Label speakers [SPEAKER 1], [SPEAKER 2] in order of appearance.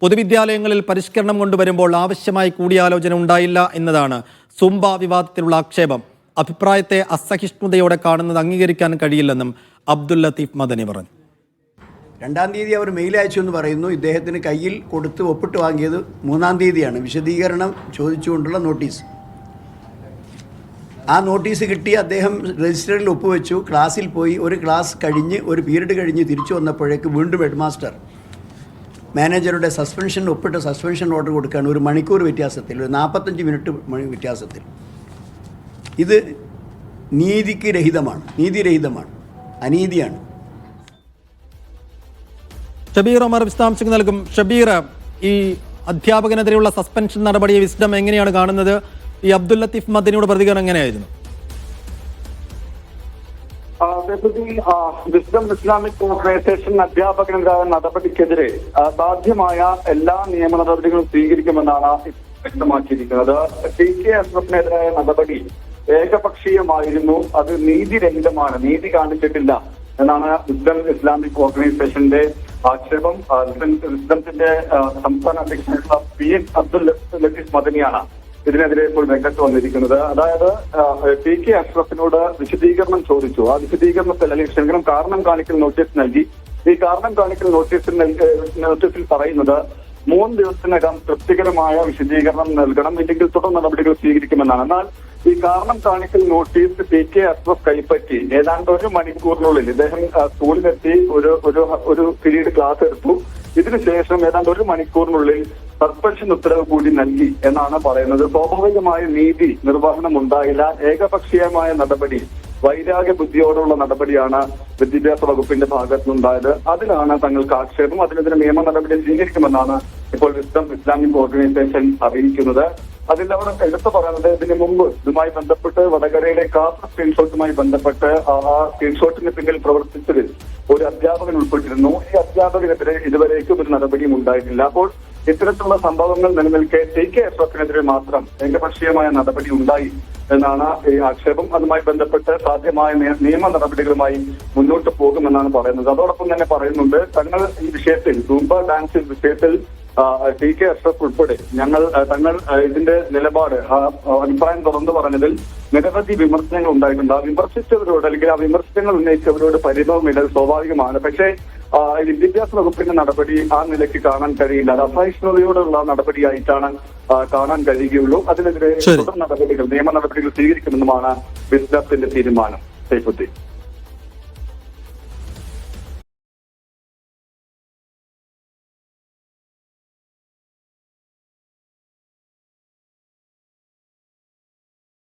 [SPEAKER 1] പൊതുവിദ്യാലയങ്ങളിൽ പരിഷ്കരണം കൊണ്ടുവരുമ്പോൾ ആവശ്യമായി കൂടിയാലോചന ഉണ്ടായില്ല എന്നതാണ് സുംബ വിവാദത്തിലുള്ള ആക്ഷേപം. അഭിപ്രായത്തെ അസഹിഷ്ണുതയോടെ കാണുന്നത് അംഗീകരിക്കാൻ കഴിയില്ലെന്നും അബ്ദുൽ ലത്തീഫ് മദനി പറഞ്ഞു.
[SPEAKER 2] 2-ാം തീയതി അവർ മെയിൽ അയച്ചു എന്ന് പറയുന്നു. ഇദ്ദേഹത്തിന് കയ്യിൽ കൊടുത്ത് ഒപ്പിട്ട് വാങ്ങിയത് 3-ാം തീയതിയാണ്. വിശദീകരണം ചോദിച്ചുകൊണ്ടുള്ള നോട്ടീസ്. ആ നോട്ടീസ് കിട്ടി അദ്ദേഹം രജിസ്റ്ററിൽ ഒപ്പുവെച്ചു. ക്ലാസ്സിൽ പോയി. ഒരു ക്ലാസ് കഴിഞ്ഞ് ഒരു പീരീഡ് കഴിഞ്ഞ് തിരിച്ചു വന്നപ്പോഴേക്ക് വീണ്ടും ഹെഡ് മാസ്റ്റർ മാനേജറുടെ സസ്പെൻഷൻ ഒപ്പിട്ട് സസ്പെൻഷൻ ഓർഡർ കൊടുക്കുകയാണ്. ഒരു മണിക്കൂർ വ്യത്യാസത്തിൽ, ഒരു 45 മിനിറ്റ് വ്യത്യാസത്തിൽ. ഇത് നീതിരഹിതമാണ്, അനീതിയാണ്.
[SPEAKER 1] ഷബീർ ഉമർ വിശദാംശങ്ങൾ നൽകും. ഷബീർ, ഈ അധ്യാപകനെതിരെയുള്ള സസ്പെൻഷൻ നടപടിയെ വിസ്ഡം എങ്ങനെയാണ് കാണുന്നത്? ഈ അബ്ദുൽ ലത്തീഫ് മദനിയുടെ പ്രതികരണം എങ്ങനെയായിരുന്നു?
[SPEAKER 3] വിസ്ഡം ഇസ്ലാമിക് ഓർഗനൈസേഷൻ അധ്യാപകനെതിരായ നടപടിക്കെതിരെ സാധ്യമായ എല്ലാ നിയമ നടപടികളും സ്വീകരിക്കുമെന്നാണ് വ്യക്തമാക്കിയിരിക്കുന്നത്. TK അഷ്റഫിനെതിരായ നടപടി ഏകപക്ഷീയമായിരുന്നു, അത് നീതിരഹിതമാണ്, നീതി കാണിച്ചിട്ടില്ല എന്നാണ് വിസ്ഡം ഇസ്ലാമിക് ഓർഗനൈസേഷന്റെ ആക്ഷേപം. വിസ്ഡത്തിന്റെ സംസ്ഥാന അധ്യക്ഷനായിട്ടുള്ള PN അബ്ദുൽ ലത്തീഫ് മദനിയാണ് ഇതിനെതിരെ ഇപ്പോൾ രംഗത്ത് വന്നിരിക്കുന്നത്. അതായത് TK അഷ്റഫിനോട് വിശദീകരണം ചോദിച്ചു. ആ വിശദീകരണത്തിൽ അല്ലെങ്കിൽ കാരണം കാണിക്കൽ നോട്ടീസ് നൽകി. ഈ കാരണം കാണിക്കൽ നോട്ടീസിൽ പറയുന്നത് 3 ദിവസത്തിനകം തൃപ്തികരമായ വിശദീകരണം നൽകണം, ഇല്ലെങ്കിൽ തുടർ നടപടികൾ സ്വീകരിക്കുമെന്നാണ്. എന്നാൽ ഈ കാരണം കാണിക്കൽ നോട്ടീസ് TK അഷ്റഫ് കൈപ്പറ്റി ഏതാണ്ട് 1 മണിക്കൂറിനുള്ളിൽ ഇദ്ദേഹം സ്കൂളിലെത്തി ഒരു പീരീഡ് ക്ലാസ് എടുത്തു. ഇതിനുശേഷം ഏതാണ്ട് 1 മണിക്കൂറിനുള്ളിൽ സസ്പെൻഷൻ ഉത്തരവ് കൂടി നൽകി എന്നാണ് പറയുന്നത്. സ്വാഭാവികമായ നീതി നിർവഹണം ഉണ്ടായില്ല. ഏകപക്ഷീയമായ നടപടി, വൈരാഗ്യ ബുദ്ധിയോടുള്ള നടപടിയാണ് വിദ്യാഭ്യാസ വകുപ്പിന്റെ ഭാഗത്തുനിന്നുണ്ടായത്. അതിലാണ് തങ്ങൾക്ക് ആക്ഷേപം. അതിനെതിരെ നിയമ നടപടി സ്വീകരിക്കുമെന്നാണ് ഇപ്പോൾ വിസ്ഡം ഇസ്ലാമിക് ഓർഗനൈസേഷൻ അറിയിക്കുന്നത്. അതിൽ അവർ എടുത്തു പറയുന്നത്, ഇതിനു മുമ്പ് ഇതുമായി ബന്ധപ്പെട്ട് വടകരയിലെ കാസ സ്ക്രീൻഷോട്ടുമായി ബന്ധപ്പെട്ട് ആ സ്ക്രീൻഷോട്ടിന് പിന്നിൽ പ്രവർത്തിച്ചതിൽ ഒരു അധ്യാപകൻ ഉൾപ്പെട്ടിരുന്നു. ഈ അധ്യാപകനെതിരെ ഇതുവരേക്കും ഒരു നടപടിയും ഉണ്ടായിട്ടില്ല. അപ്പോൾ ഇത്തരത്തിലുള്ള സംഭവങ്ങൾ നിലനിൽക്കെ TK അഷ്റഫിനെതിരെ മാത്രം ഏകപക്ഷീയമായ നടപടി ഉണ്ടായി എന്നാണ് ഈ ആക്ഷേപം. അതുമായി ബന്ധപ്പെട്ട് സാധ്യമായ നിയമ നടപടികളുമായി മുന്നോട്ട് പോകുമെന്നാണ് പറയുന്നത്. അതോടൊപ്പം തന്നെ പറയുന്നുണ്ട്, തങ്ങൾ ഈ വിഷയത്തിൽ സൂംബ ഡാൻസ് വിഷയത്തിൽ TK അഷ്റഫ് ഉൾപ്പെടെ തങ്ങൾ ഇതിന്റെ നിലപാട് അഭിപ്രായം തുറന്നു പറഞ്ഞതിൽ നിരവധി വിമർശനങ്ങൾ ഉണ്ടായിട്ടുണ്ട്. ആ വിമർശിച്ചവരോട് അല്ലെങ്കിൽ ആ വിമർശനങ്ങൾ ഉന്നയിച്ചവരോട് പരിഭവമില്ല, സ്വാഭാവികമാണ്. പക്ഷേ വിദ്യാഭ്യാസ വകുപ്പിന്റെ നടപടി ആ നിലയ്ക്ക് കാണാൻ കഴിയില്ല. അത് അസഹിഷ്ണുതയോടുള്ള നടപടിയായിട്ടാണ് കാണാൻ കഴിയുകയുള്ളൂ. അതിനെതിരെ തുടർ നടപടികൾ, നിയമ നടപടികൾ സ്വീകരിക്കുമെന്നുമാണ് വിസ്ഡത്തിന്റെ തീരുമാനം. സൈഫുദ്ദീൻ.